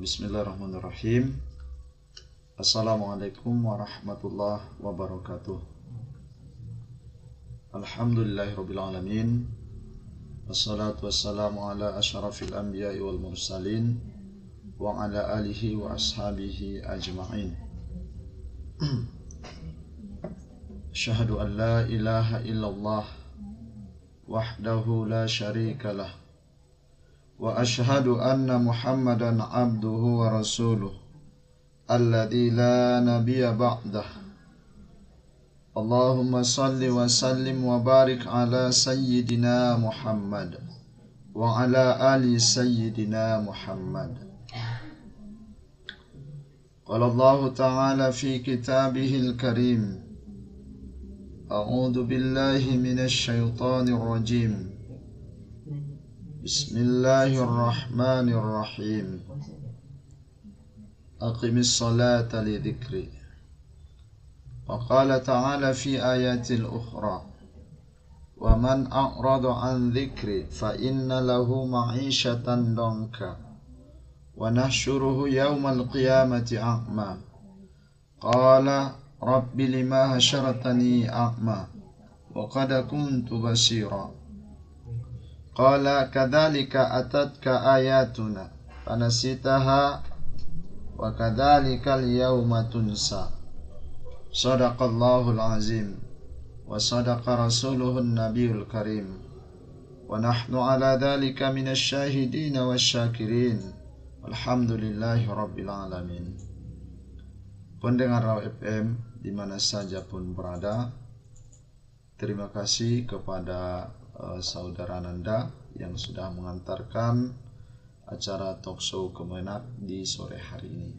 Bismillahirrahmanirrahim. Assalamualaikum warahmatullahi wabarakatuh. Alhamdulillahirabbil alamin. Wassalatu wassalamu ala asyrafil anbiya'i wal mursalin wa ala alihi wa ashabihi ajma'in. Asyhadu an la ilaha illallah wahdahu la syarikalah wa asyhadu anna Muhammadan abduhu wa rasuluh alladzi la nabiyya ba'dah. Allahumma salli wa sallim wa barik ala sayyidina Muhammad wa ala ali sayyidina Muhammad. Qala Allah ta'ala fi kitabihil karim, a'udzu billahi minasy syaithanir rajim. Bismillahirrahmanirrahim. Aqimis salata li dzikri. Wa qala ta'ala fi ayatil ukhra, wa man a'rada an dzikri fa inna lahu ma'isyatan danka wa nahsyuruhu yaumal qiyamati a'ma. Qala rabbi lima hasyartani a'ma wa qad kuntu basira. Qala kadzalika atatka ayatuna fanasitaha wa kadzalikal yauma tunsa. Shadaqallahul azim wa sadaqa rasuluhun nabiyul karim wa nahnu ala dzalika minasy syahidin wasyakirin. Alhamdulillahi rabbil alamin. Pendengar Raw FM di mana saja pun berada, terima kasih kepada saudara Nanda yang sudah mengantarkan acara talkshow Kemenak di sore hari ini.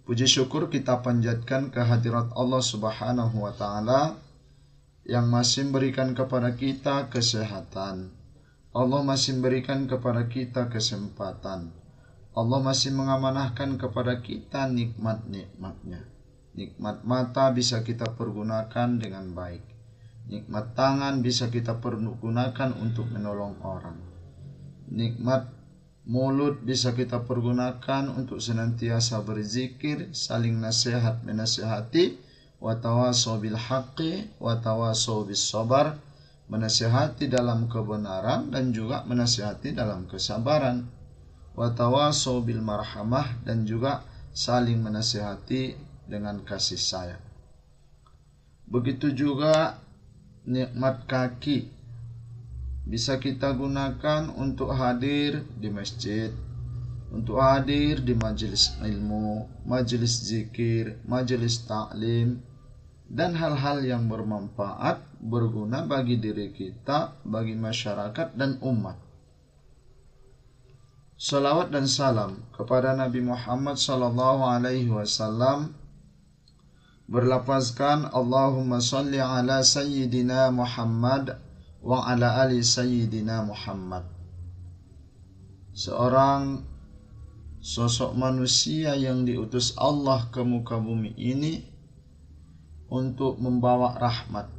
Puji syukur kita panjatkan kehadirat Allah Subhanahu wa taala yang masih memberikan kepada kita kesehatan. Allah masih memberikan kepada kita kesempatan. Allah masih mengamanahkan kepada kita nikmat-nikmatnya. Nikmat mata bisa kita pergunakan dengan baik. Nikmat tangan bisa kita pergunakan untuk menolong orang. Nikmat mulut bisa kita pergunakan untuk senantiasa berzikir, saling nasihat menasihati, wa tawasau bil haqqi wa tawasau bis sabar, menasihati dalam kebenaran dan juga menasihati dalam kesabaran. Wa tawasau bil marhamah, dan juga saling menasihati dengan kasih sayang. Begitu juga nikmat kaki bisa kita gunakan untuk hadir di masjid, untuk hadir di majelis ilmu, majelis zikir, majelis ta'lim, dan hal-hal yang bermanfaat, berguna bagi diri kita, bagi masyarakat dan umat. Salawat dan salam kepada Nabi Muhammad sallallahu alaihi wasallam, berlafazkan Allahumma salli ala sayyidina Muhammad wa ala ali sayyidina Muhammad. Seorang sosok manusia yang diutus Allah ke muka bumi ini untuk membawa rahmat.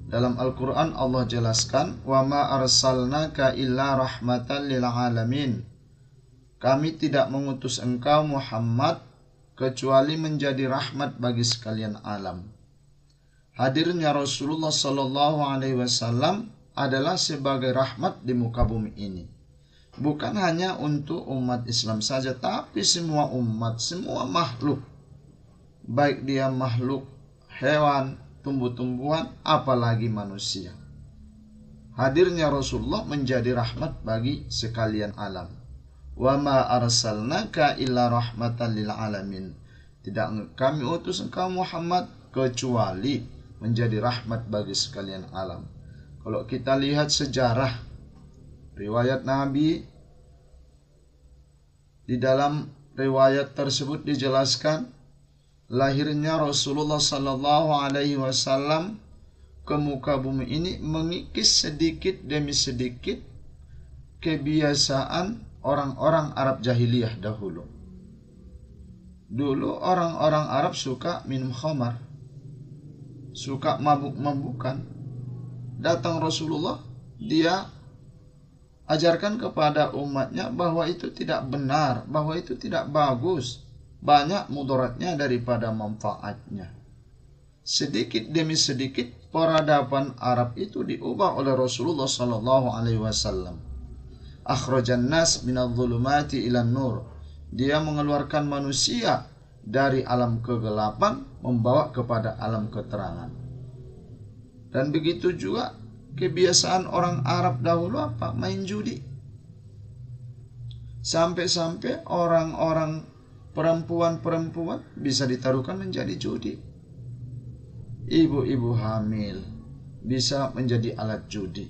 Dalam Al-Quran Allah jelaskan, wa ma arsalnaka illa rahmatan lil alamin. Kami tidak mengutus engkau Muhammad kecuali menjadi rahmat bagi sekalian alam. Hadirnya Rasulullah sallallahu alaihi wasallam adalah sebagai rahmat di muka bumi ini. Bukan hanya untuk umat Islam saja, tapi semua umat, semua makhluk. Baik dia makhluk hewan, tumbuh-tumbuhan, apalagi manusia. Hadirnya Rasulullah menjadi rahmat bagi sekalian alam. Wa ma arsalnaka illa rahmatan lil alamin. Tidak kami utus engkau Muhammad kecuali menjadi rahmat bagi sekalian alam. Kalau kita lihat sejarah riwayat Nabi, di dalam riwayat tersebut dijelaskan lahirnya Rasulullah sallallahu alaihi wasallam ke muka bumi ini mengikis sedikit demi sedikit kebiasaan orang-orang Arab jahiliyah dahulu. Dulu orang-orang Arab suka minum khamar, suka mabuk-mabukan. Datang Rasulullah, dia ajarkan kepada umatnya bahwa itu tidak benar, bahwa itu tidak bagus. Banyak mudaratnya daripada manfaatnya. Sedikit demi sedikit peradaban Arab itu diubah oleh Rasulullah sallallahu alaihi wasallam. Akhrajan nas minadh-dhulumati ilan nur. Dia mengeluarkan manusia dari alam kegelapan membawa kepada alam keterangan. Dan begitu juga kebiasaan orang Arab dahulu apa? Main judi. Sampai-sampai orang-orang perempuan-perempuan bisa ditaruhkan menjadi judi. Ibu-ibu hamil bisa menjadi alat judi.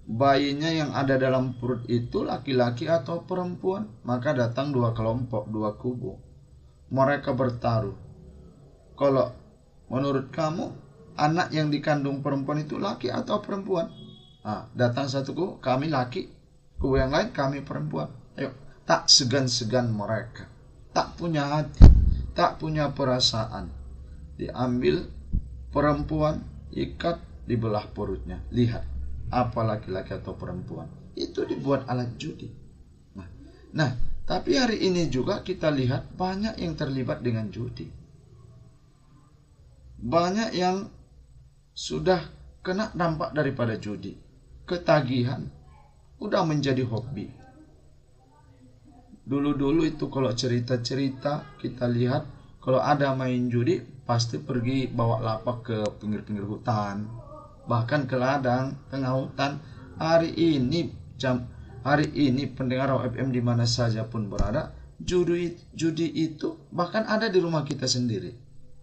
Bayinya yang ada dalam perut itu laki-laki atau perempuan, maka datang dua kelompok, dua kubu. Mereka bertaruh. Kalau menurut kamu anak yang dikandung perempuan itu laki atau perempuan? Datang satu kubu, kami laki. Kubu yang lain, kami perempuan. Ayo, tak segan-segan mereka. Tak punya hati, tak punya perasaan. Diambil perempuan, ikat, dibelah perutnya. Lihat, apa laki-laki atau perempuan. Itu dibuat alat judi. Nah, tapi hari ini juga kita lihat banyak yang terlibat dengan judi. Banyak yang sudah kena dampak daripada judi. Ketagihan udah menjadi hobi. Dulu-dulu itu kalau cerita-cerita kita lihat, kalau ada main judi pasti pergi bawa lapak ke pinggir-pinggir hutan, bahkan ke ladang tengah hutan. Hari ini pendengar FM di mana saja pun berada, judi itu bahkan ada di rumah kita sendiri.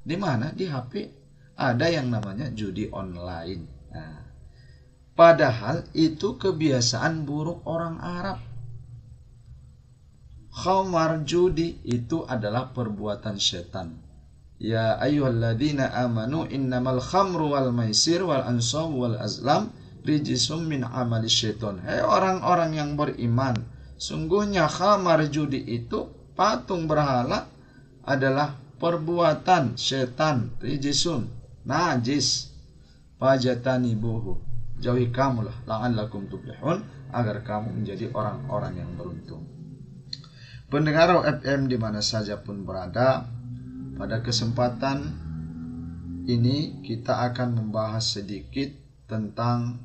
Di mana? Di HP. Ada yang namanya judi online. Padahal itu kebiasaan buruk orang Arab. Khamar, judi itu adalah perbuatan setan. Ya ayyuhalladzina amanu innamal khamru wal maisir wal ansab wal azlam rijsum min amali syaitan. Hei orang-orang yang beriman, sungguhnya khamar, judi itu, patung berhala, adalah perbuatan setan, rijsun, najis. Fajtanibuhu, jauhi kamulah, la'allakum tuflihun, agar kamu menjadi orang-orang yang beruntung. Pendengar FM di mana saja pun berada, pada kesempatan ini kita akan membahas sedikit tentang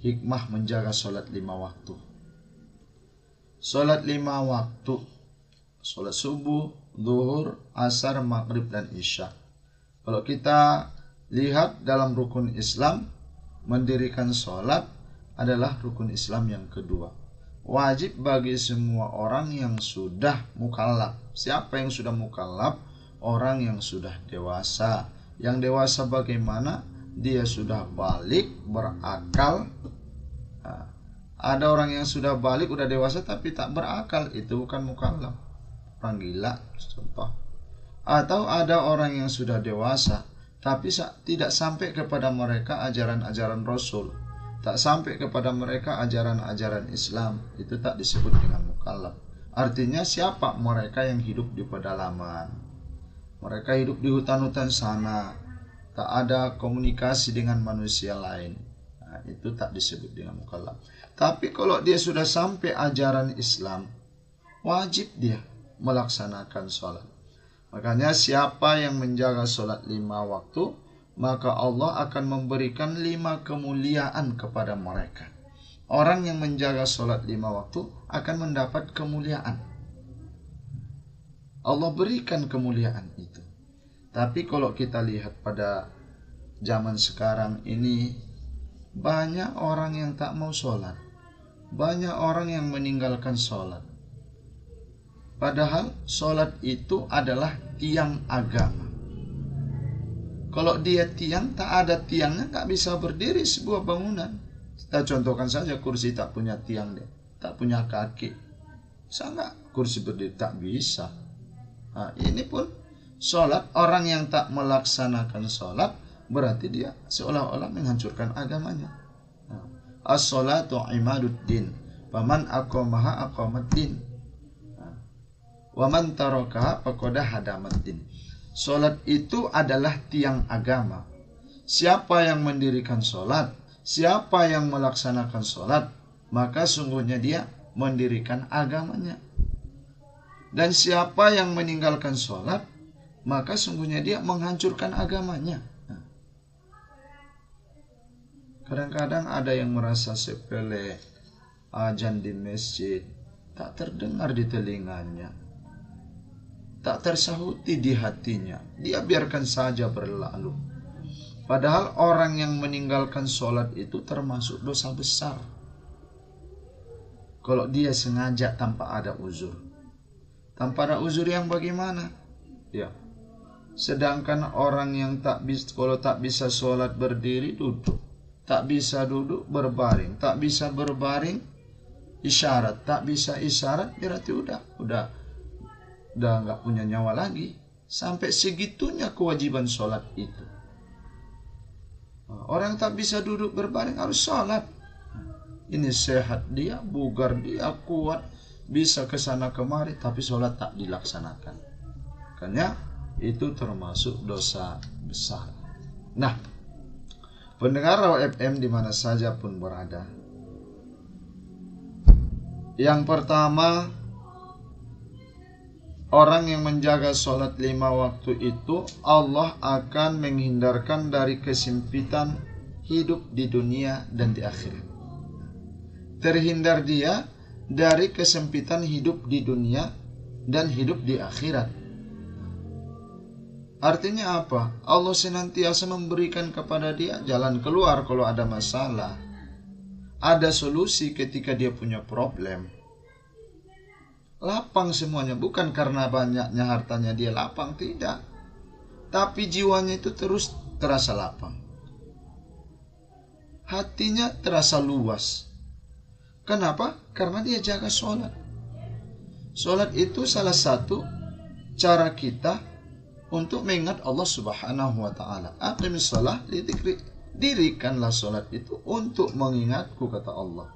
hikmah menjaga sholat 5 waktu. Sholat 5 waktu, sholat subuh, zuhur, asar, maghrib, dan isya. Kalau kita lihat dalam rukun Islam, mendirikan sholat adalah rukun Islam yang kedua. Wajib bagi semua orang yang sudah mukallaf. Siapa yang sudah mukallaf? Orang yang sudah dewasa. Yang dewasa bagaimana? Dia sudah balik, berakal. Ada orang yang sudah balik, udah dewasa tapi tak berakal, itu bukan mukallaf, orang gila contoh. Atau ada orang yang sudah dewasa tapi tidak sampai kepada mereka ajaran-ajaran Rasul, tak sampai kepada mereka ajaran-ajaran Islam, itu tak disebut dengan mukallaf. Artinya siapa? Mereka yang hidup di pedalaman, mereka hidup di hutan-hutan sana, tak ada komunikasi dengan manusia lain. Itu tak disebut dengan mukallaf. Tapi kalau dia sudah sampai ajaran Islam, wajib dia melaksanakan sholat. Makanya siapa yang menjaga sholat 5 waktu, maka Allah akan memberikan 5 kemuliaan kepada mereka. Orang yang menjaga sholat 5 waktu akan mendapat kemuliaan. Allah berikan kemuliaan itu. Tapi kalau kita lihat pada zaman sekarang ini, banyak orang yang tak mau sholat. Banyak orang yang meninggalkan sholat. Padahal sholat itu adalah tiang agama. Kalau dia tiang, tak ada tiangnya, tak bisa berdiri sebuah bangunan. Kita contohkan saja kursi tak punya tiang, tak punya kaki. Bisa nggak kursi berdiri? Tak bisa. Ini pun sholat, orang yang tak melaksanakan sholat, berarti dia seolah-olah menghancurkan agamanya. As-sholatu imaduddin, faman aqamaha aqamaddin, wa man tarakaha faqad hadamaddin. Sholat itu adalah tiang agama. Siapa yang mendirikan sholat, siapa yang melaksanakan sholat, maka sungguhnya dia mendirikan agamanya. Dan siapa yang meninggalkan sholat, maka sungguhnya dia menghancurkan agamanya. Kadang-kadang ada yang merasa sepele, azan di masjid tak terdengar di telinganya, tak tersahuti di hatinya, dia biarkan saja berlalu. Padahal orang yang meninggalkan sholat itu termasuk dosa besar kalau dia sengaja tanpa ada uzur. Tanpa ada uzur yang bagaimana? Ya. Sedangkan orang yang kalau tak bisa sholat berdiri, duduk. Tak bisa duduk, berbaring. Tak bisa berbaring, isyarat. Tak bisa isyarat, berarti udah nggak punya nyawa lagi. Sampai segitunya kewajiban sholat itu. Orang tak bisa duduk berbaring harus sholat. Ini sehat dia, bugar dia, kuat, bisa kesana kemari, tapi sholat tak dilaksanakan. Makanya itu termasuk dosa besar. Nah, pendengar Raw FM di mana saja pun berada, yang pertama, orang yang menjaga sholat 5 waktu itu, Allah akan menghindarkan dari kesempitan hidup di dunia dan di akhirat. Terhindar dia dari kesempitan hidup di dunia dan hidup di akhirat. Artinya apa? Allah senantiasa memberikan kepada dia jalan keluar kalau ada masalah. Ada solusi ketika dia punya problem. Lapang semuanya, bukan karena banyaknya hartanya dia lapang, tidak. Tapi jiwanya itu terus terasa lapang. Hatinya terasa luas. Kenapa? Karena dia jaga sholat. Sholat itu salah satu cara kita untuk mengingat Allah Subhanahu wa ta'ala. Aqimis shalah li dzikri. Dirikanlah sholat itu untuk mengingatku, kata Allah.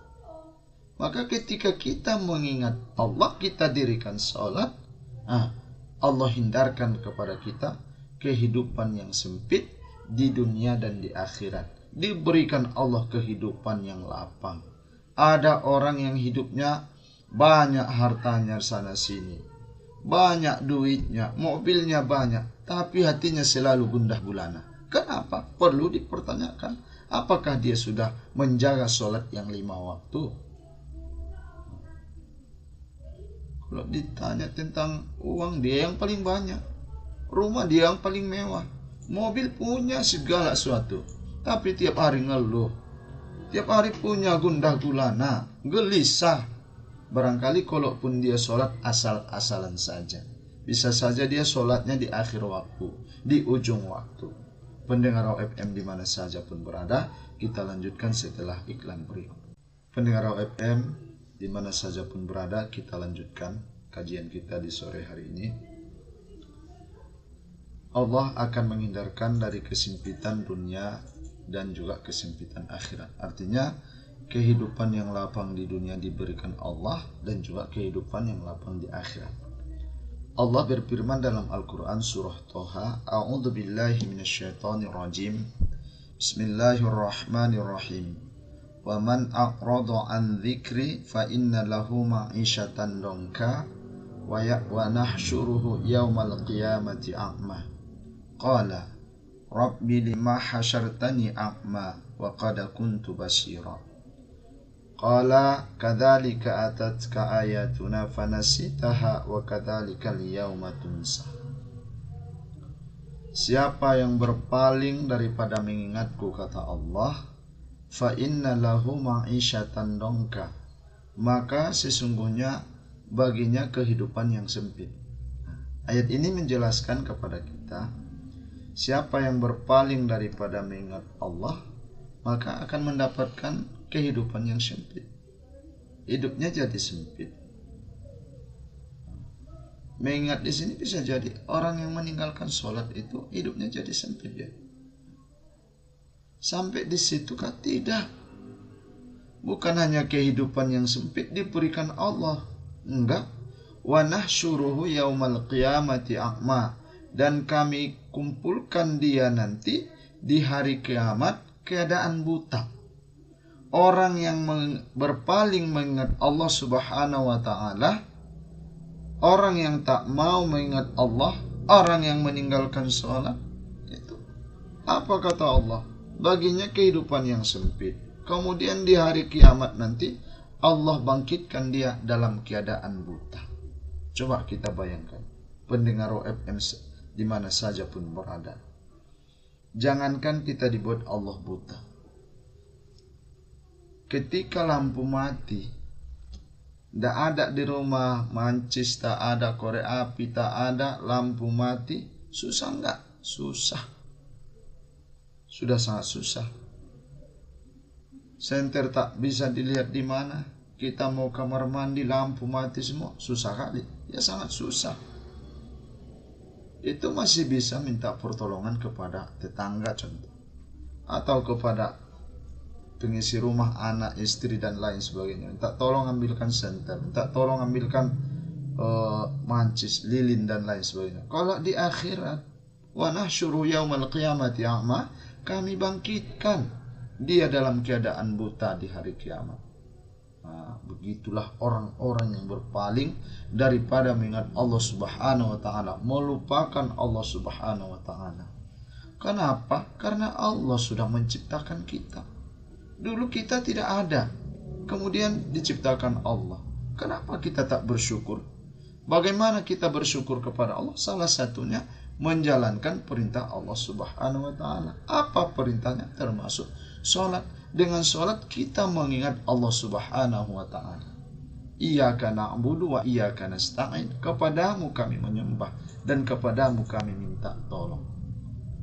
Maka ketika kita mengingat Allah, kita dirikan sholat, Allah hindarkan kepada kita kehidupan yang sempit di dunia dan di akhirat. Diberikan Allah kehidupan yang lapang. Ada orang yang hidupnya banyak hartanya sana sini, banyak duitnya, mobilnya banyak, tapi hatinya selalu gundah gulana. Kenapa? Perlu dipertanyakan. Apakah dia sudah menjaga sholat yang 5 waktu? Kalau ditanya tentang uang, dia yang paling banyak, rumah dia yang paling mewah, mobil punya segala sesuatu, tapi tiap hari ngeluh. Tiap hari punya gundah gulana, gelisah. Barangkali kalaupun dia sholat asal-asalan saja. Bisa saja dia sholatnya di akhir waktu, di ujung waktu. Pendengar Raw FM di mana saja pun berada, kita lanjutkan setelah iklan berikut. Pendengar Raw FM di mana saja pun berada, kita lanjutkan kajian kita di sore hari ini. Allah akan menghindarkan dari kesempitan dunia dan juga kesempitan akhirat. Artinya kehidupan yang lapang di dunia diberikan Allah dan juga kehidupan yang lapang di akhirat. Allah berfirman dalam Al-Quran surah Toha, A'udzu billahi minasyaitonir rajim. Bismillahirrahmanirrahim. Wa man a'rada an dzikri fa inna lahu ma'isyatan dhanka wa nahsyuruhu yaumal qiyamati a'ma. Qala Rabbi lima hasyartani a'ma wa qad kuntu basira. Qala kadzalika atatka ayatuna fanasitaha wa kadzalika al-yauma tunsa. Siapa yang berpaling daripada mengingatku, kata Allah, fa inna lahu ma'isyatan dhanka, maka sesungguhnya baginya kehidupan yang sempit. Ayat ini menjelaskan kepada kita, siapa yang berpaling daripada mengingat Allah, maka akan mendapatkan kehidupan yang sempit. Hidupnya jadi sempit. Mengingat di sini bisa jadi orang yang meninggalkan sholat itu hidupnya jadi sempit ya. Sampai di situ kan tidak. Bukan hanya kehidupan yang sempit diberikan Allah, enggak. Wa nahsyuruhu yaumal qiyamati a'ma, dan kami kumpulkan dia nanti di hari kiamat keadaan buta. orang yang berpaling mengingat Allah Subhanahu wa ta'ala, orang yang tak mau mengingat Allah, orang yang meninggalkan sholat, itu apa kata Allah? Baginya kehidupan yang sempit. Kemudian di hari kiamat nanti Allah bangkitkan dia dalam keadaan buta. Coba kita bayangkan, pendengar OFM di mana saja pun berada. Jangankan kita dibuat Allah buta. Ketika lampu mati, tidak ada di rumah, mancis tak ada, korek api tak ada, lampu mati, susah enggak? Susah. Sudah sangat susah. Senter tak bisa dilihat di mana. Kita mau kamar mandi, lampu mati semua, susah kali. Ya sangat susah. Itu masih bisa minta pertolongan kepada tetangga contoh, atau kepada pengisi rumah, anak, istri dan lain sebagainya. Minta tolong ambilkan senter, minta tolong ambilkan mancis, lilin dan lain sebagainya. Kalau di akhirat, wa nahsyuru yaumal qiyamati a'ma, kami bangkitkan dia dalam keadaan buta di hari kiamat. Nah, begitulah orang-orang yang berpaling daripada mengingat Allah Subhanahu wa ta'ala, melupakan Allah Subhanahu wa ta'ala. Kenapa? Karena Allah sudah menciptakan kita. Dulu kita tidak ada, kemudian diciptakan Allah. Kenapa kita tak bersyukur? Bagaimana kita bersyukur kepada Allah? Salah satunya menjalankan perintah Allah Subhanahu wa ta'ala. Apa perintahnya? Termasuk sholat. Dengan sholat kita mengingat Allah Subhanahu wa ta'ala. Iyyaka na'budu wa iyyaka nasta'in. Kepadamu kami menyembah dan kepadamu kami minta tolong.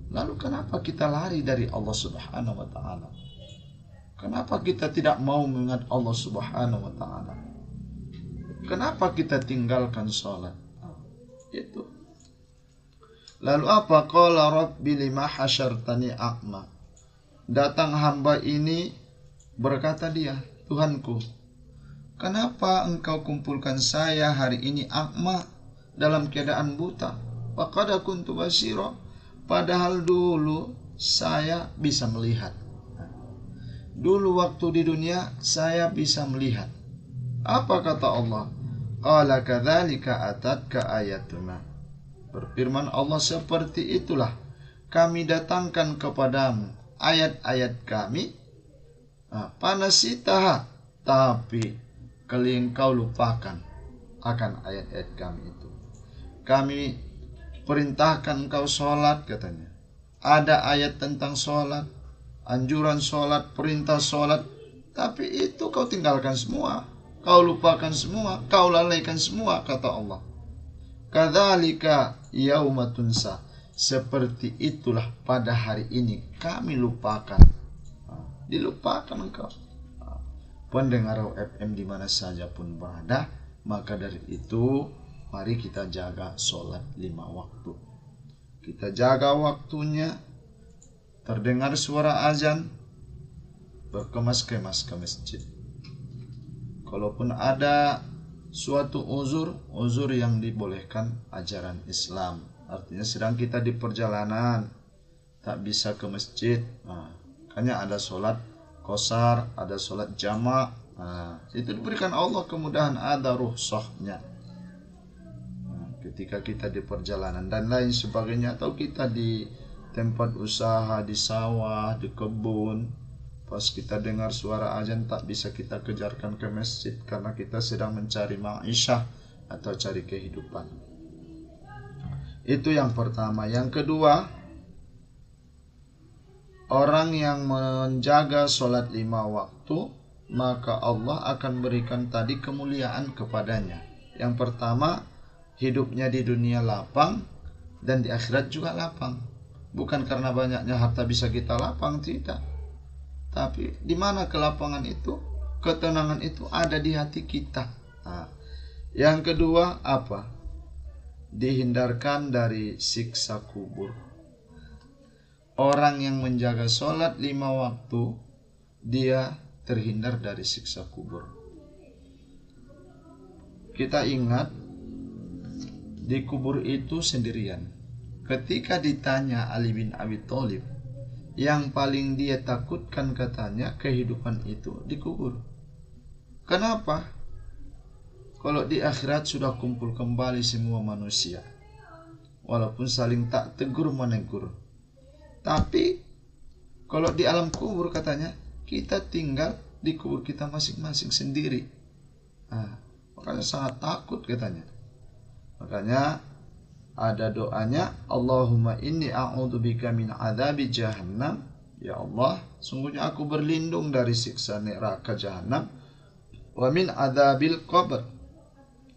Lalu kenapa kita lari dari Allah Subhanahu wa ta'ala? Kenapa kita tidak mau mengingat Allah Subhanahu wa ta'ala? Kenapa kita tinggalkan sholat? Itu. Lalu apa? Qala rabbi lima hasyartani a'ma. Datang hamba ini, berkata dia, Tuhanku, kenapa engkau kumpulkan saya hari ini a'ma, dalam keadaan buta? Faqad kuntu basira. Padahal dulu saya bisa melihat. Dulu waktu di dunia saya bisa melihat. Apa kata Allah? Qala kadzalika atatka ayatuna. Berfirman Allah, seperti itulah kami datangkan kepadamu ayat-ayat kami. Panasitaha, tapi engkau lupakan akan ayat-ayat kami itu. Kami perintahkan engkau sholat katanya. Ada ayat tentang sholat, anjuran sholat, perintah sholat, tapi itu kau tinggalkan semua, kau lupakan semua, kau lalaikan semua, kata Allah. Kadzalika yauma tunsa. Seperti itulah pada hari ini kami lupakan. Dilupakan engkau. Pendengar FM di mana saja pun berada, maka dari itu mari kita jaga sholat 5 waktu. Kita jaga waktunya. Terdengar suara azan, berkemas-kemas ke masjid. Kalaupun ada suatu uzur yang dibolehkan ajaran Islam, artinya sedang kita di perjalanan, tak bisa ke masjid, makanya ada sholat qasar, ada sholat jamak, itu diberikan Allah kemudahan, ada rukhsahnya. Ketika kita di perjalanan dan lain sebagainya, atau kita di tempat usaha, di sawah, di kebun, pas kita dengar suara azan tak bisa kita kejarkan ke masjid karena kita sedang mencari ma'isyah atau cari kehidupan. Itu yang pertama. Yang kedua, orang yang menjaga sholat 5 waktu, maka Allah akan berikan tadi kemuliaan kepadanya. Yang pertama, hidupnya di dunia lapang dan di akhirat juga lapang. Bukan karena banyaknya harta bisa kita lapang, tidak. Tapi di mana kelapangan itu? Ketenangan itu ada di hati kita. Yang kedua apa? Dihindarkan dari siksa kubur. Orang yang menjaga sholat 5 waktu, dia terhindar dari siksa kubur. Kita ingat, di kubur itu sendirian. Ketika ditanya Ali bin Abi Thalib, yang paling dia takutkan katanya kehidupan itu dikubur. Kenapa? Kalau di akhirat sudah kumpul kembali semua manusia, walaupun saling tak tegur menegur. Tapi kalau di alam kubur katanya kita tinggal di kubur kita masing-masing sendiri. Makanya sangat takut katanya. Makanya ada doanya, Allahumma inni a'udzubika min adzabi jahannam. Ya Allah, sungguhnya aku berlindung dari siksa neraka jahanam, wa min adzabil qabr,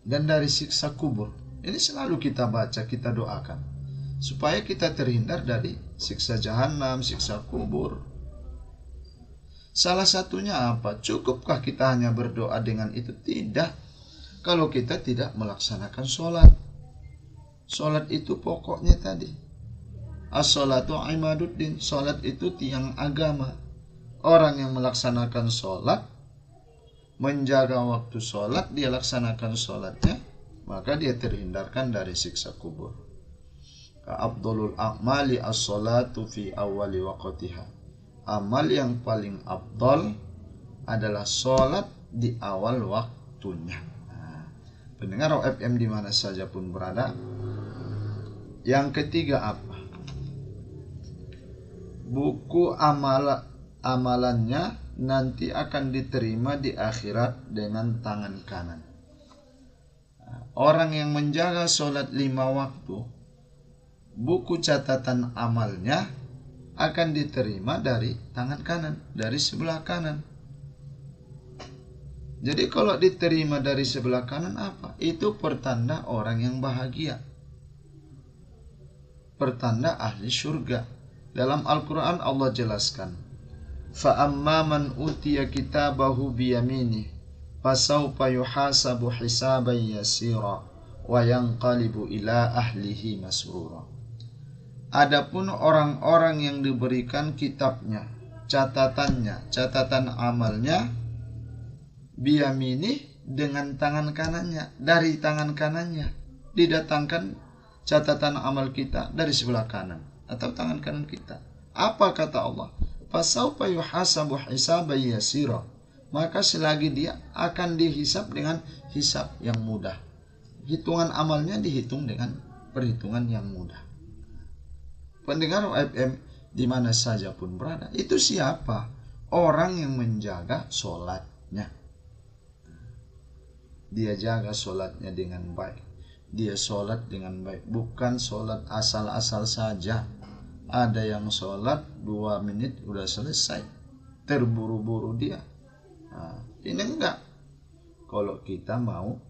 dan dari siksa kubur. Ini selalu kita baca, kita doakan supaya kita terhindar dari siksa jahanam, siksa kubur. Salah satunya apa? Cukupkah kita hanya berdoa dengan itu? Tidak. Kalau kita tidak melaksanakan sholat. Sholat itu pokoknya tadi. As-sholatu imaduddin. Sholat itu tiang agama. Orang yang melaksanakan sholat, menjaga waktu sholat, dia laksanakan sholatnya, maka dia terhindarkan dari siksa kubur. Afdhalul a'mali as-sholatu fi awwali waqtiha. Amal yang paling afdal adalah sholat di awal waktunya. Pendengar FM di mana saja pun berada. Yang ketiga apa? Buku amalannya nanti akan diterima di akhirat dengan tangan kanan. Orang yang menjaga sholat 5 waktu, buku catatan amalnya akan diterima dari tangan kanan, dari sebelah kanan. Jadi kalau diterima dari sebelah kanan apa? Itu pertanda orang yang bahagia, pertanda ahli surga. Dalam Al-Quran Allah jelaskan, فَأَمَّا مَنْ أُوتِيَ كِتَابَهُ بِيَمِينِهِ فَسَوْفَ يُحَاسَبُ حِسَابًا يَسِيرًا وَيَنْقَلِبُ إِلَى أَهْلِهِ مَسْرُورًا. Adapun orang-orang yang diberikan kitabnya, catatannya, catatan amalnya, biyaminih, dengan tangan kanannya, dari tangan kanannya didatangkan catatan amal kita dari sebelah kanan atau tangan kanan kita. Apa kata Allah? Fasaufa yuhasabu hisaban yasira. Maka selagi dia akan dihisab dengan hisab yang mudah. Hitungan amalnya dihitung dengan perhitungan yang mudah. Pendengar FM di mana saja pun berada, itu siapa? Orang yang menjaga sholatnya. Dia jaga sholatnya dengan baik. Dia sholat dengan baik. Bukan sholat asal-asal saja. Ada yang sholat 2 menit udah selesai. Terburu-buru dia. Ini enggak. Kalau kita mau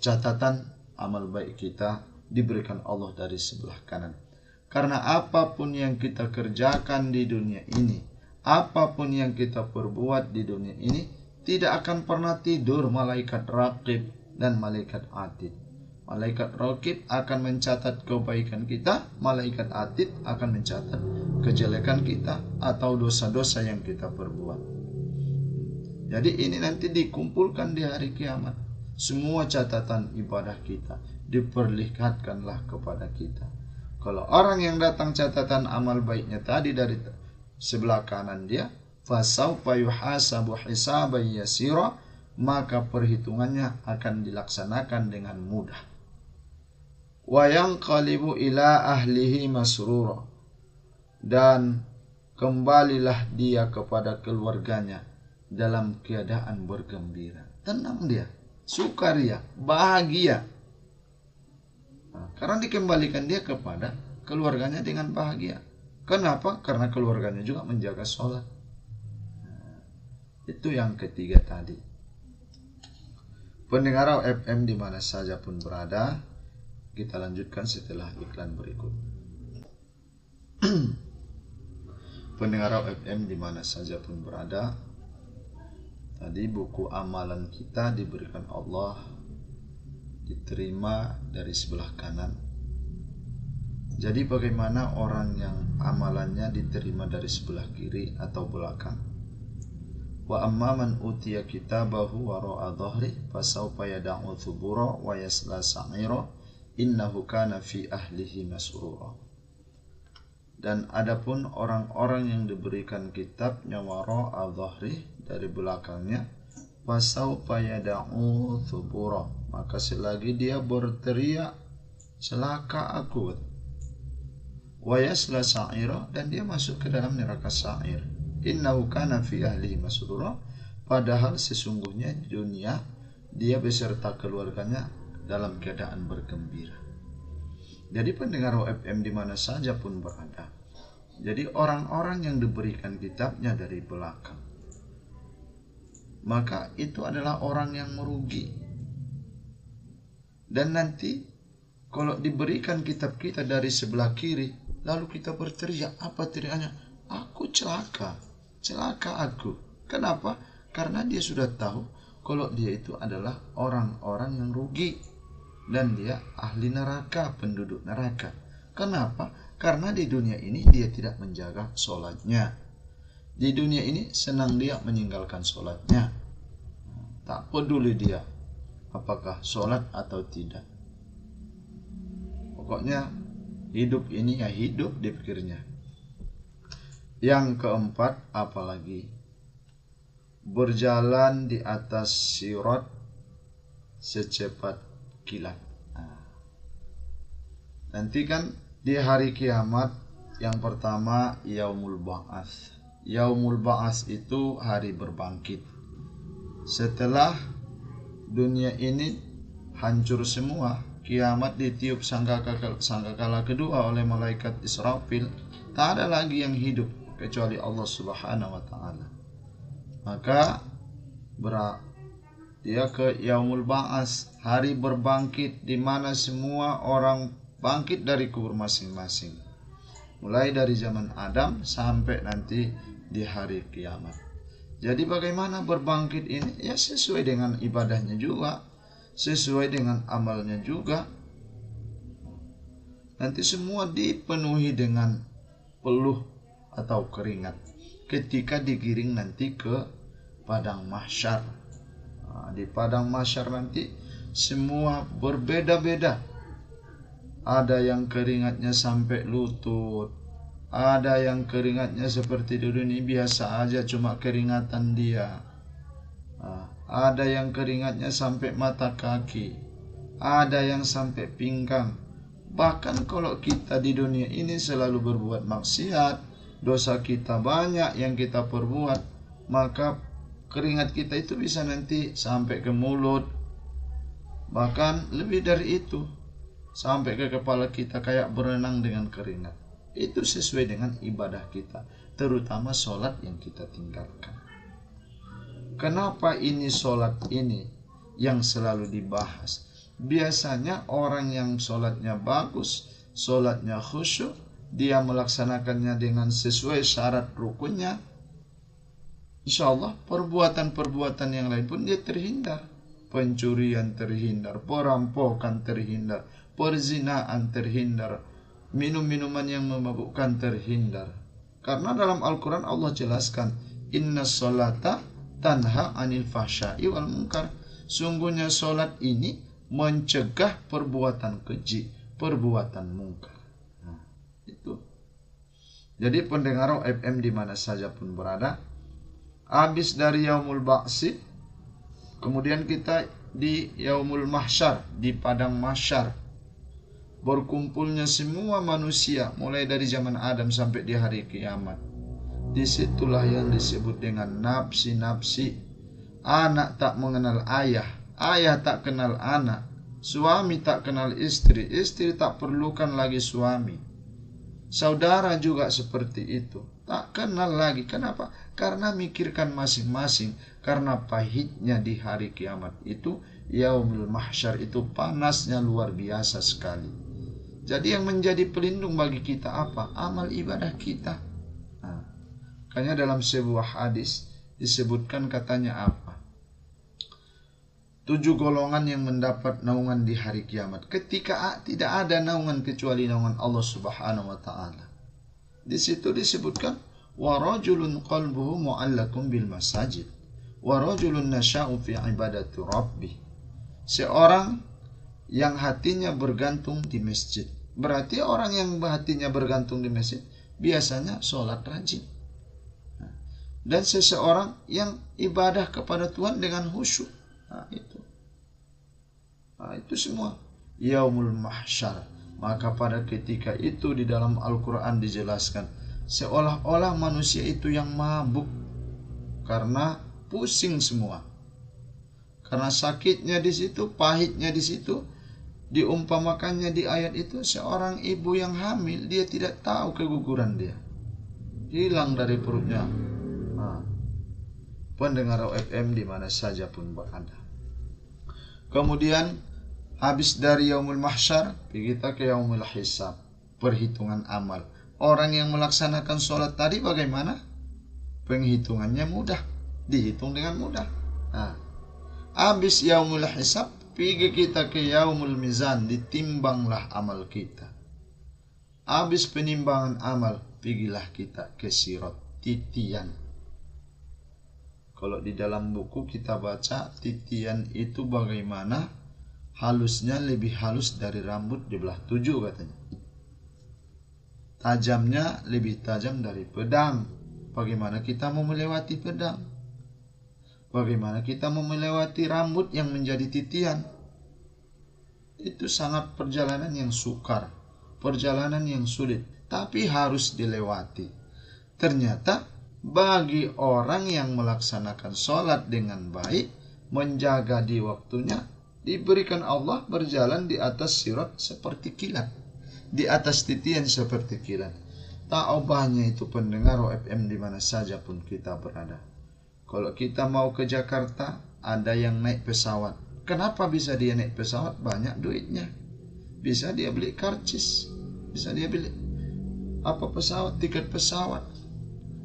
catatan amal baik kita diberikan Allah dari sebelah kanan. Karena apapun yang kita kerjakan di dunia ini, apapun yang kita perbuat di dunia ini, tidak akan pernah tidur malaikat raqib dan malaikat atid. Malaikat raqib akan mencatat kebaikan kita, malaikat atid akan mencatat kejelekan kita atau dosa-dosa yang kita perbuat. Jadi ini nanti dikumpulkan di hari kiamat. Semua catatan ibadah kita diperlihatkanlah kepada kita. Kalau orang yang datang catatan amal baiknya tadi dari sebelah kanan dia, fasaufa yuhasabu hisaban yasira, maka perhitungannya akan dilaksanakan dengan mudah. Wa yanqalibu ila ahlihi masrura, dan kembalilah dia kepada keluarganya dalam keadaan bergembira. Tenang dia, sukaria, bahagia. Karena dikembalikan dia kepada keluarganya dengan bahagia. Kenapa? Karena keluarganya juga menjaga sholat. Itu yang ketiga tadi. Pendengar FM di mana saja pun berada, kita lanjutkan setelah iklan berikut. Pendengar FM di mana saja pun berada, tadi buku amalan kita diberikan Allah, diterima dari sebelah kanan. Jadi bagaimana orang yang amalannya diterima dari sebelah kiri atau belakang? Wa amma man utiya kitabahu wara'a dhahri fasawfa yad'u thubura wa yasla sa'ira innahu kana fi ahlihi masrura. Dan adapun orang-orang yang diberikan kitabnya wara'a dhahri, dari belakangnya, fasaufa yad'u thubura, maka selagi dia berteriak celaka aku, wa yasla sa'ira, dan dia masuk ke dalam neraka sa'ir. Innahu kana fi ahlihi masrura, padahal sesungguhnya di dunia dia beserta keluarganya dalam keadaan bergembira. Jadi pendengar OFM di mana saja pun berada, jadi orang-orang yang diberikan kitabnya dari belakang, maka itu adalah orang yang merugi. Dan nanti kalau diberikan kitab kita dari sebelah kiri, lalu kita berteriak, apa teriaknya? Aku celaka, celaka aku. Kenapa? Karena dia sudah tahu kalau dia itu adalah orang-orang yang rugi, dan dia ahli neraka, penduduk neraka. Kenapa? Karena di dunia ini dia tidak menjaga sholatnya. Di dunia ini senang dia meninggalkan sholatnya. Tak peduli dia apakah sholat atau tidak. Pokoknya hidup ini ya hidup, dipikirnya. Yang keempat, apalagi berjalan di atas sirat secepat kilat. Nanti kan di hari kiamat yang pertama yaumul ba'ats. Yaumul ba'ats itu hari berbangkit. Setelah dunia ini hancur semua, kiamat ditiup sangkakala kedua oleh malaikat Israfil, tak ada lagi yang hidup kecuali Allah Subhanahu wa taala. Maka dia ke yaumul ba'ats, hari berbangkit, di mana semua orang bangkit dari kubur masing-masing, mulai dari zaman Adam sampai nanti di hari kiamat. Jadi bagaimana berbangkit ini? Ya sesuai dengan ibadahnya juga, sesuai dengan amalnya juga. Nanti semua dipenuhi dengan peluh atau keringat ketika digiring nanti ke padang mahsyar. Di padang mahsyar nanti semua berbeda-beda. Ada yang keringatnya sampai lutut, ada yang keringatnya seperti dulu ini biasa aja, cuma keringatan dia. Ada yang keringatnya sampai mata kaki, ada yang sampai pinggang. Bahkan kalau kita di dunia ini selalu berbuat maksiat, dosa kita banyak yang kita perbuat, maka keringat kita itu bisa nanti sampai ke mulut, bahkan lebih dari itu, sampai ke kepala kita, kayak berenang dengan keringat. Itu sesuai dengan ibadah kita, terutama sholat yang kita tinggalkan. Kenapa ini sholat ini yang selalu dibahas? Biasanya orang yang sholatnya bagus, sholatnya khusyuk, dia melaksanakannya dengan sesuai syarat rukunnya, insya Allah perbuatan-perbuatan yang lain pun dia terhindar. Pencurian terhindar, perampokan terhindar, perzinaan terhindar, minum-minuman yang memabukkan terhindar. Karena dalam Al-Quran Allah jelaskan, inna sholata tanha anil fahsya'i wal munkar. Sungguhnya sholat ini mencegah perbuatan keji, perbuatan mungkar. Itu. Jadi pendengar FM di mana saja pun berada, habis dari yaumul ba'si, kemudian kita di yaumul mahsyar, di padang mahsyar, berkumpulnya semua manusia mulai dari zaman Adam sampai di hari kiamat. Disitulah yang disebut dengan nafsi-nafsi. Anak tak mengenal ayah, ayah tak kenal anak, suami tak kenal istri, istri tak perlukan lagi suami, saudara juga seperti itu, tak kenal lagi. Kenapa? Karena mikirkan masing-masing. Karena pahitnya di hari kiamat itu, yaumul mahsyar itu panasnya luar biasa sekali. Jadi yang menjadi pelindung bagi kita apa? Amal ibadah kita. Makanya dalam sebuah hadis disebutkan, katanya apa? 7 golongan yang mendapat naungan di hari kiamat, ketika tidak ada naungan kecuali naungan Allah Subhanahu wa taala. Di situ disebutkan, wa rajulun qalbuhu mu'allaqun bil masajid wa rajulun nasha'u fi ibadati rabbih. Seorang yang hatinya bergantung di masjid. Berarti orang yang hatinya bergantung di masjid biasanya sholat rajin. Dan seseorang yang ibadah kepada Tuhan dengan khusyuk. Itu semua yaumul mahsyar. Maka pada ketika itu di dalam Al-Quran dijelaskan, seolah-olah manusia itu yang mabuk karena pusing semua, karena sakitnya di situ, pahitnya di situ. Diumpamakannya di ayat itu seorang ibu yang hamil, dia tidak tahu keguguran dia, hilang dari perutnya. Pendengar FM di mana saja pun berada. Kemudian habis dari yaumul mahsyar, kita ke yaumul hisab, perhitungan amal. Orang yang melaksanakan sholat tadi bagaimana? Penghitungannya mudah, dihitung dengan mudah. Habis yaumul hisab, pergi kita ke yaumul mizan, ditimbanglah amal kita. Habis penimbangan amal, pergilah kita ke sirat, titian. Kalau di dalam buku kita baca, titian itu bagaimana? Halusnya lebih halus dari rambut di belah 7 katanya. Tajamnya lebih tajam dari pedang. Bagaimana kita mau melewati pedang? Bagaimana kita mau melewati rambut yang menjadi titian? Itu sangat perjalanan yang sukar, perjalanan yang sulit, tapi harus dilewati. Ternyata bagi orang yang melaksanakan sholat dengan baik, menjaga di waktunya, diberikan Allah berjalan di atas sirat seperti kilat, di atas titian seperti kilat. Tak ubahnya itu pendengar FM di mana saja pun kita berada. Kalau kita mau ke Jakarta, ada yang naik pesawat. Kenapa bisa dia naik pesawat? Banyak duitnya. Bisa dia beli karcis, bisa dia beli pesawat, tiket pesawat.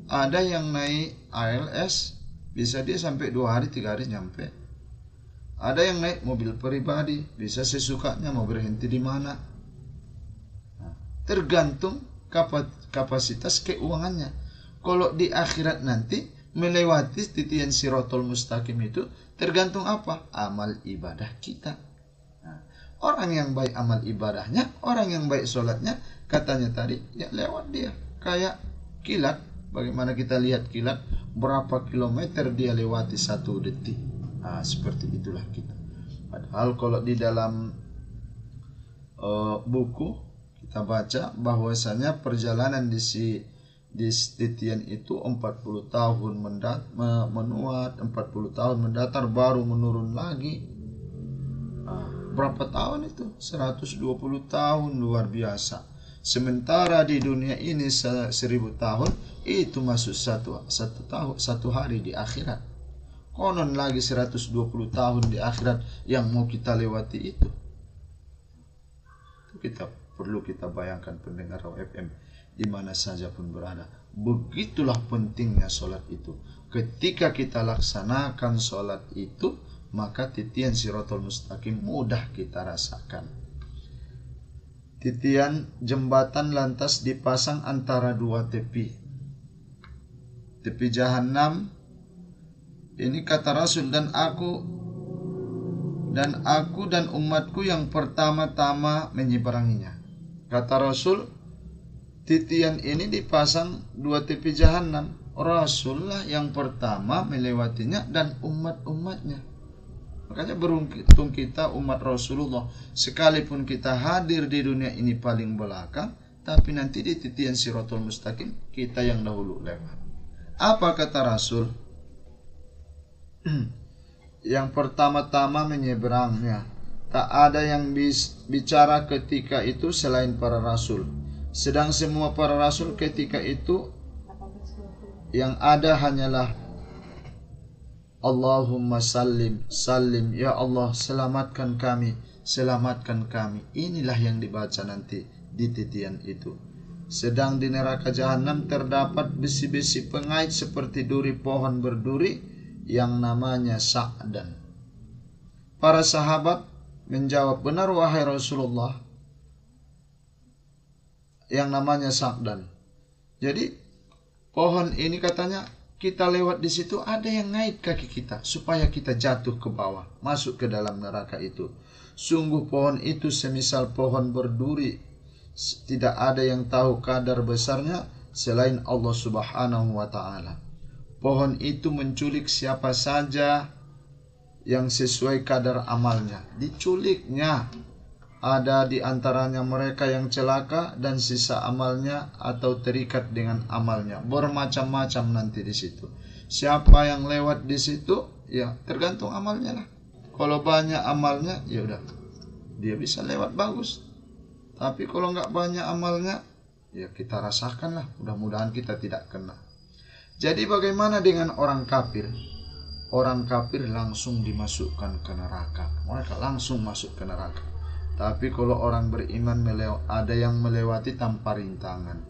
Ada yang naik ALS, bisa dia sampai 2 hari 3 hari nyampe. Ada yang naik mobil pribadi, bisa sesukanya mau berhenti di mana. Tergantung kapasitas keuangannya. Kalau di akhirat nanti melewati titian siratul mustaqim itu tergantung apa? Amal ibadah kita. Orang yang baik amal ibadahnya, orang yang baik sholatnya, katanya tadi ya lewat dia kayak kilat. Bagaimana kita lihat kilat, berapa kilometer dia lewati 1 detik. Seperti itulah kita. Padahal kalau di dalam buku kita baca bahwasanya perjalanan di titian itu 40 tahun menuat, 40 tahun mendatar, baru menurun lagi. Berapa tahun itu? 120 tahun, luar biasa. Sementara di dunia ini 1000 tahun, itu masuk satu hari di akhirat. Konon lagi 120 tahun di akhirat yang mau kita lewati itu. Perlu kita bayangkan pendengar FM di mana saja pun berada. Begitulah pentingnya sholat itu. Ketika kita laksanakan sholat itu, maka titian siratul mustaqim mudah kita rasakan. Titian jembatan lantas dipasang antara 2 tepi. Tepi jahanam ini kata Rasul, dan aku dan umatku yang pertama-tama menyeberanginya. Kata Rasul, titian ini dipasang 2 tepi jahanam. Rasulullah yang pertama melewatinya dan umat-umatnya. Makanya beruntung kita umat Rasulullah, sekalipun kita hadir di dunia ini paling belakang, tapi nanti di titian siratul mustaqim kita yang dahulu lewat. Apa kata Rasul? Yang pertama-tama menyeberangnya. Tak ada yang bicara ketika itu selain para rasul. Sedang semua para rasul ketika itu yang ada hanyalah Allahumma sallim, sallim, ya Allah selamatkan kami, selamatkan kami. Inilah yang dibaca nanti di titian itu. Sedang di neraka jahanam terdapat besi-besi pengait seperti duri pohon berduri yang namanya Sa'dan. Para sahabat menjawab, benar wahai Rasulullah, yang namanya Sa'dan. Jadi pohon ini katanya kita lewat di situ ada yang ngait kaki kita supaya kita jatuh ke bawah, masuk ke dalam neraka itu. Sungguh pohon itu semisal pohon berduri, tidak ada yang tahu kadar besarnya selain Allah Subhanahu wa ta'ala. Pohon itu menculik siapa saja yang sesuai kadar amalnya. Diculiknya ada di antaranya mereka yang celaka dan sisa amalnya atau terikat dengan amalnya. Bermacam-macam nanti di situ. Siapa yang lewat di situ, ya tergantung amalnya lah. Kalau banyak amalnya, ya udah dia bisa lewat bagus. Tapi kalau nggak banyak amalnya, ya kita rasakan lah. Mudah-mudahan kita tidak kena. Jadi bagaimana dengan orang kafir? Orang kafir langsung dimasukkan ke neraka. Mereka langsung masuk ke neraka. Tapi kalau orang beriman ada yang melewati tanpa rintangan.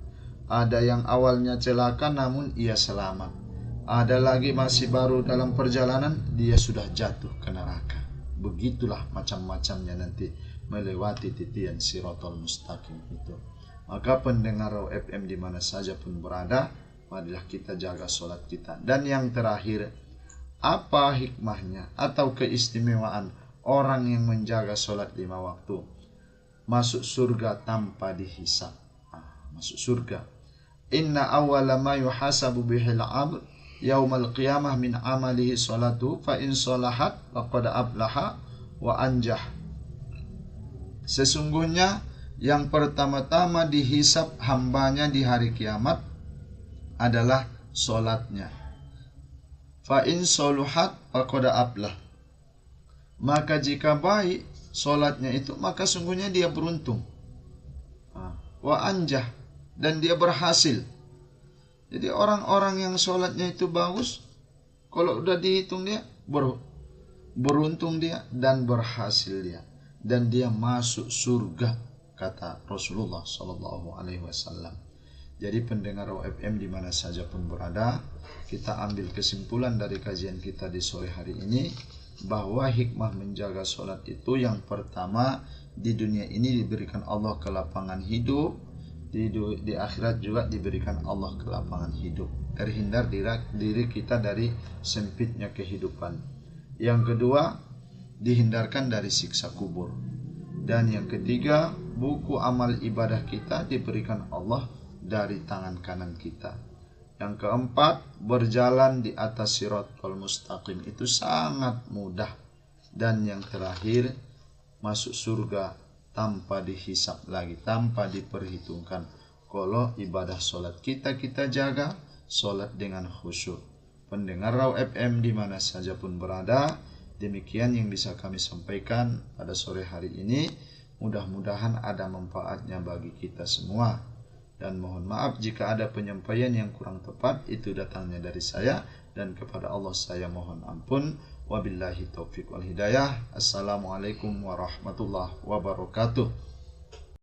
Ada yang awalnya celaka namun ia selamat. Ada lagi masih baru dalam perjalanan, dia sudah jatuh ke neraka. Begitulah macam-macamnya nanti melewati titian Shiratal Mustaqim itu. Maka pendengar Raw FM di mana saja pun berada, marilah kita jaga sholat kita. Dan yang terakhir, apa hikmahnya atau keistimewaan orang yang menjaga sholat 5 waktu? Masuk surga tanpa dihisab. Masuk surga. Inna awwala ma yuhasabu bihil abd yaumal qiyamah min amalihi sholatu fa in sholahat faqad aflaha wa anjah. Sesungguhnya yang pertama-tama dihisab hambanya di hari kiamat adalah sholatnya. Fa in sholuhat faqad aflah. Maka jika baik sholatnya itu, maka sungguhnya dia beruntung. Wa anjah, dan dia berhasil. Jadi orang-orang yang sholatnya itu bagus, kalau udah dihitung dia beruntung dia dan berhasil dia, dan dia masuk surga, kata Rasulullah Sallallahu Alaihi Wasallam. Jadi pendengar FM di mana saja pun berada, kita ambil kesimpulan dari kajian kita di sore hari ini, bahwa hikmah menjaga sholat itu yang pertama, di dunia ini diberikan Allah kelapangan hidup, di akhirat juga diberikan Allah kelapangan hidup, terhindar diri kita dari sempitnya kehidupan. Yang kedua, dihindarkan dari siksa kubur. Dan yang ketiga, buku amal ibadah kita diberikan Allah dari tangan kanan kita. Yang keempat, berjalan di atas Shiratal Mustaqim itu sangat mudah. Dan yang terakhir, masuk surga tanpa dihisap lagi, tanpa diperhitungkan. Kalau ibadah sholat kita jaga, sholat dengan khusyuk. Pendengar Raw FM di mana saja pun berada, demikian yang bisa kami sampaikan pada sore hari ini. Mudah-mudahan ada manfaatnya bagi kita semua. Dan mohon maaf jika ada penyampaian yang kurang tepat, itu datangnya dari saya, dan kepada Allah saya mohon ampun. Wabillahi taufiq wal hidayah. Assalamualaikum warahmatullahi wabarakatuh.